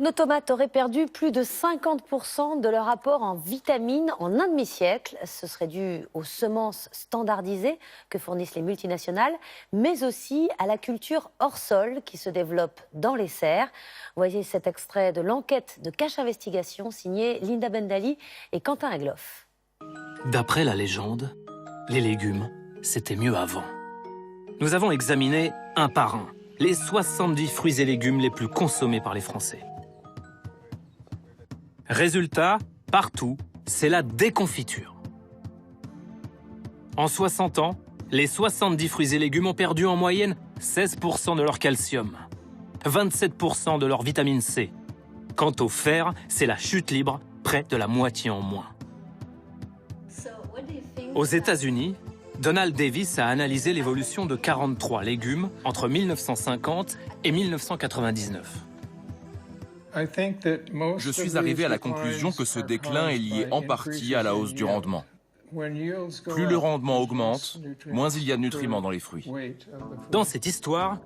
Nos tomates auraient perdu plus de 50% de leur apport en vitamines en un demi-siècle. Ce serait dû aux semences standardisées que fournissent les multinationales, mais aussi à la culture hors sol qui se développe dans les serres. Voyez cet extrait de l'enquête de Cache Investigation signée Linda Bendali et Quentin Agloff. D'après la légende, les légumes, c'était mieux avant. Nous avons examiné un par un les 70 fruits et légumes les plus consommés par les Français. Résultat, partout, c'est la déconfiture. En 60 ans, les 70 fruits et légumes ont perdu en moyenne 16% de leur calcium, 27% de leur vitamine C. Quant au fer, c'est la chute libre, près de la moitié en moins. Aux États-Unis, Donald Davis a analysé l'évolution de 43 légumes entre 1950 et 1999. Je suis arrivé à la conclusion que ce déclin est lié en partie à la hausse du rendement. Plus le rendement augmente, moins il y a de nutriments dans les fruits. Dans cette histoire,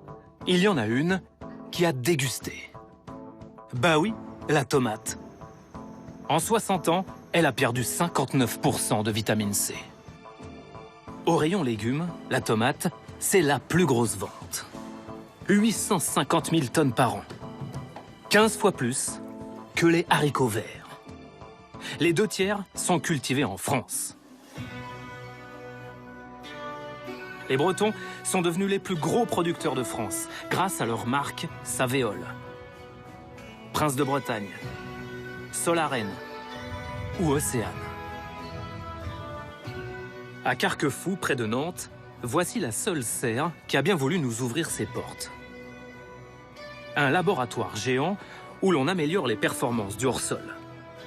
il y en a une qui a dégusté. Bah oui, la tomate. En 60 ans, elle a perdu 59% de vitamine C. Au rayon légumes, la tomate, c'est la plus grosse vente. 850 000 tonnes par an. 15 fois plus que les haricots verts. Les 2/3 sont cultivés en France. Les Bretons sont devenus les plus gros producteurs de France grâce à leur marque Savéole. Prince de Bretagne, Solaren ou Océane. À Carquefou, près de Nantes, voici la seule serre qui a bien voulu nous ouvrir ses portes. Un laboratoire géant où l'on améliore les performances du hors-sol.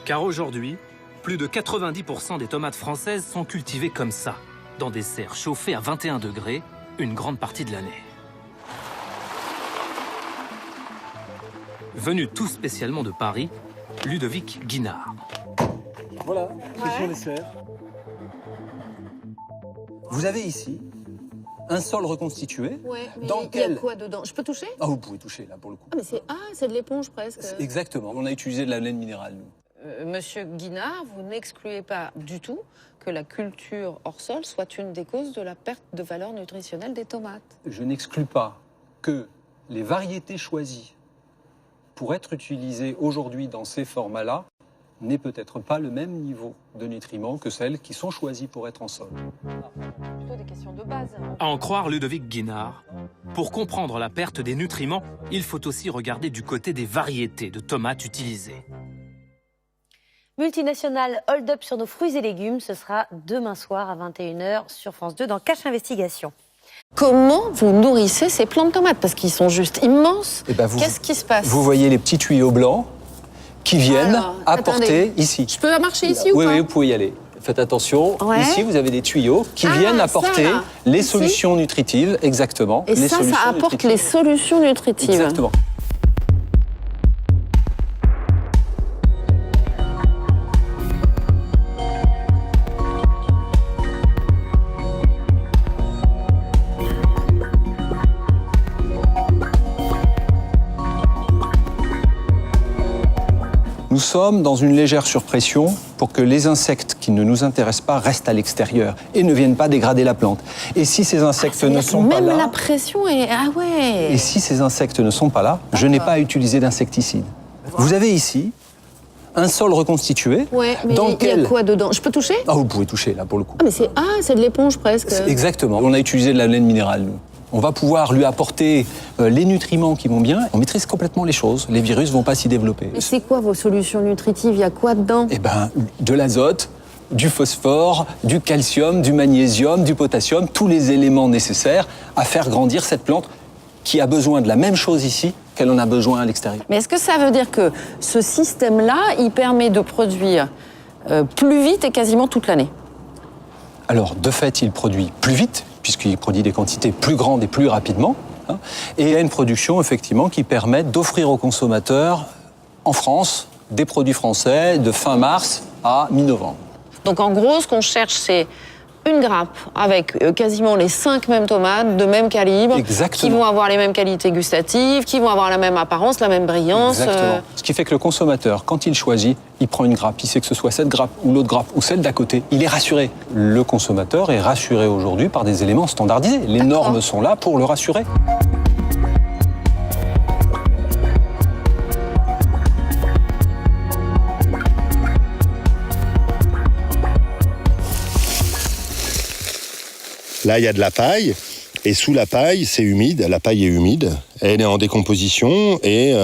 Car aujourd'hui, plus de 90% des tomates françaises sont cultivées comme ça, dans des serres chauffées à 21 degrés, une grande partie de l'année. Venu tout spécialement de Paris, Ludovic Guinard. Voilà, ce sont les serres. Vous avez ici un sol reconstitué. Ouais, mais dans il y a quel... quoi dedans? Je peux toucher? Ah, vous pouvez toucher là pour le coup. Ah, mais c'est de l'éponge presque. Exactement. On a utilisé de la laine minérale, nous. Monsieur Guinard, vous n'excluez pas du tout que la culture hors sol soit une des causes de la perte de valeur nutritionnelle des tomates. Je n'exclus pas que les variétés choisies pour être utilisées aujourd'hui dans ces formats-là n'aient peut-être pas le même niveau de nutriments que celles qui sont choisies pour être en sol. Plutôt des questions de base. À en croire Ludovic Guinard, pour comprendre la perte des nutriments, il faut aussi regarder du côté des variétés de tomates utilisées. Multinational Hold Up sur nos fruits et légumes, ce sera demain soir à 21h sur France 2 dans Cache Investigation. Comment vous nourrissez ces plants de tomates? Parce qu'ils sont juste immenses. Eh ben Qu'est-ce qui se passe? Vous voyez les petits tuyaux blancs qui viennent Alors, apporter attendez. ici. Je peux marcher ici ou Oui, pas? oui, vous pouvez y aller. Faites attention. Ouais. Ici, vous avez des tuyaux qui viennent ça, apporter là. les Ici. solutions nutritives, exactement. Et les ça solutions apporte nutritives. les solutions nutritives. Exactement. Nous sommes dans une légère surpression pour que les insectes qui ne nous intéressent pas restent à l'extérieur et ne viennent pas dégrader la plante. Et si ces insectes ne sont pas Même là, la pression est... Ah ouais. et si ces insectes ne sont pas là, je n'ai pas à utiliser d'insecticide. Vous avez ici un sol reconstitué. Ouais, mais dans il y lequel... a quoi dedans? Je peux toucher? Ah, vous pouvez toucher là pour le coup. Ah, mais c'est de l'éponge presque. Exactement. On a utilisé de la laine minérale, nous. On va pouvoir lui apporter les nutriments qui vont bien. On maîtrise complètement les choses. Les virus ne vont pas s'y développer. Et c'est quoi vos solutions nutritives? Il y a quoi dedans? Eh ben, de l'azote, du phosphore, du calcium, du magnésium, du potassium, tous les éléments nécessaires à faire grandir cette plante qui a besoin de la même chose ici qu'elle en a besoin à l'extérieur. Mais est-ce que ça veut dire que ce système-là, il permet de produire plus vite et quasiment toute l'année? Alors, de fait, il produit plus vite, puisqu'il produit des quantités plus grandes et plus rapidement. Et il y a une production, effectivement, qui permet d'offrir aux consommateurs, en France, des produits français de fin mars à mi-novembre. Donc en gros, ce qu'on cherche, c'est une grappe avec quasiment les 5 mêmes tomates de même calibre, Exactement. qui vont avoir les mêmes qualités gustatives, qui vont avoir la même apparence, la même brillance. Exactement. Ce qui fait que le consommateur, quand il choisit, il prend une grappe. Il sait que ce soit cette grappe ou l'autre grappe ou celle d'à côté. Il est rassuré. Le consommateur est rassuré aujourd'hui par des éléments standardisés. Les normes sont là pour le rassurer. Là, il y a de la paille, et sous la paille, c'est humide. La paille est humide, elle est en décomposition, et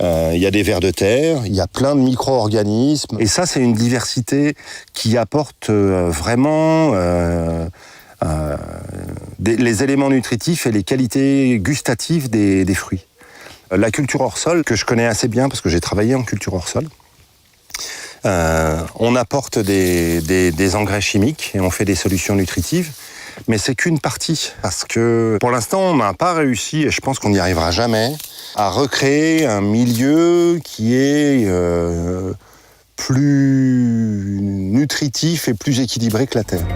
il y a des vers de terre, il y a plein de micro-organismes. Et ça, c'est une diversité qui apporte vraiment les éléments nutritifs et les qualités gustatives des fruits. La culture hors sol, que je connais assez bien parce que j'ai travaillé en culture hors sol, on apporte des engrais chimiques et on fait des solutions nutritives. Mais c'est qu'une partie, parce que pour l'instant, on n'a pas réussi, et je pense qu'on n'y arrivera jamais, à recréer un milieu qui est plus nutritif et plus équilibré que la Terre.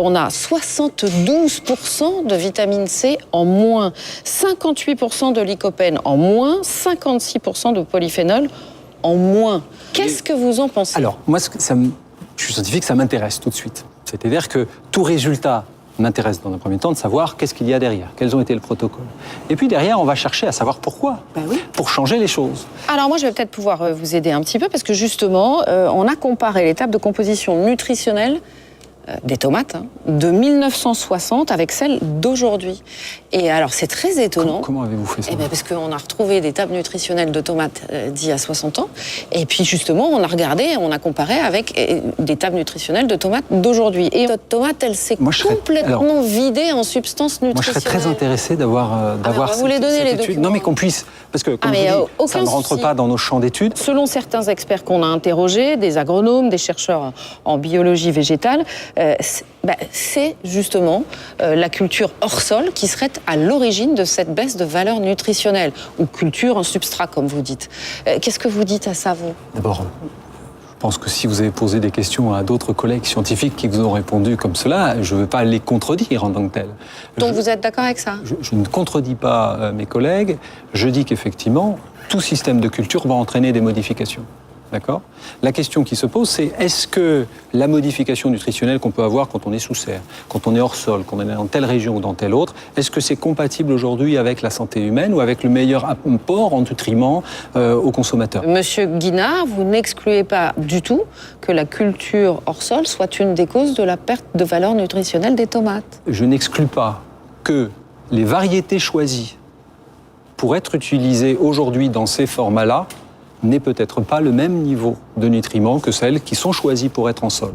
On a 72% de vitamine C en moins, 58% de lycopène en moins, 56% de polyphénol en moins. Qu'est-ce que vous en pensez? Alors, moi, je suis scientifique, ça m'intéresse tout de suite. C'est-à-dire que tout résultat m'intéresse dans un premier temps de savoir qu'est-ce qu'il y a derrière, quels ont été le protocole. Et puis derrière, on va chercher à savoir pourquoi, pour changer les choses. Alors moi, je vais peut-être pouvoir vous aider un petit peu, parce que justement, on a comparé les tables de composition nutritionnelle des tomates de 1960 avec celles d'aujourd'hui. Et alors, c'est très étonnant. Comment avez-vous fait ça? Parce qu'on a retrouvé des tables nutritionnelles de tomates d'il y a 60 ans. Et puis, justement, on a regardé, on a comparé avec des tables nutritionnelles de tomates d'aujourd'hui. Et notre tomate, elle s'est complètement vidée en substances nutritionnelles. Moi, je serais très intéressé d'avoir vous les donnez, les documents. Non, mais qu'on puisse... Parce que, comme je vous dis, ça ne rentre pas dans nos champs d'études. Selon certains experts qu'on a interrogés, des agronomes, des chercheurs en biologie végétale, c'est justement la culture hors sol qui serait à l'origine de cette baisse de valeur nutritionnelle, ou culture en substrat, comme vous dites. Qu'est-ce que vous dites à ça, vous? D'abord, je pense que si vous avez posé des questions à d'autres collègues scientifiques qui vous ont répondu comme cela, je ne veux pas les contredire en tant que tels. Donc vous êtes d'accord avec ça? Je ne contredis pas mes collègues. Je dis qu'effectivement, tout système de culture va entraîner des modifications. D'accord? La question qui se pose, c'est est-ce que la modification nutritionnelle qu'on peut avoir quand on est sous serre, quand on est hors sol, quand on est dans telle région ou dans telle autre, est-ce que c'est compatible aujourd'hui avec la santé humaine ou avec le meilleur apport en nutriments aux consommateurs? Monsieur Guinard, vous n'excluez pas du tout que la culture hors sol soit une des causes de la perte de valeur nutritionnelle des tomates? Je n'exclus pas que les variétés choisies pour être utilisées aujourd'hui dans ces formats-là n'aient peut-être pas le même niveau de nutriments que celles qui sont choisies pour être en sol.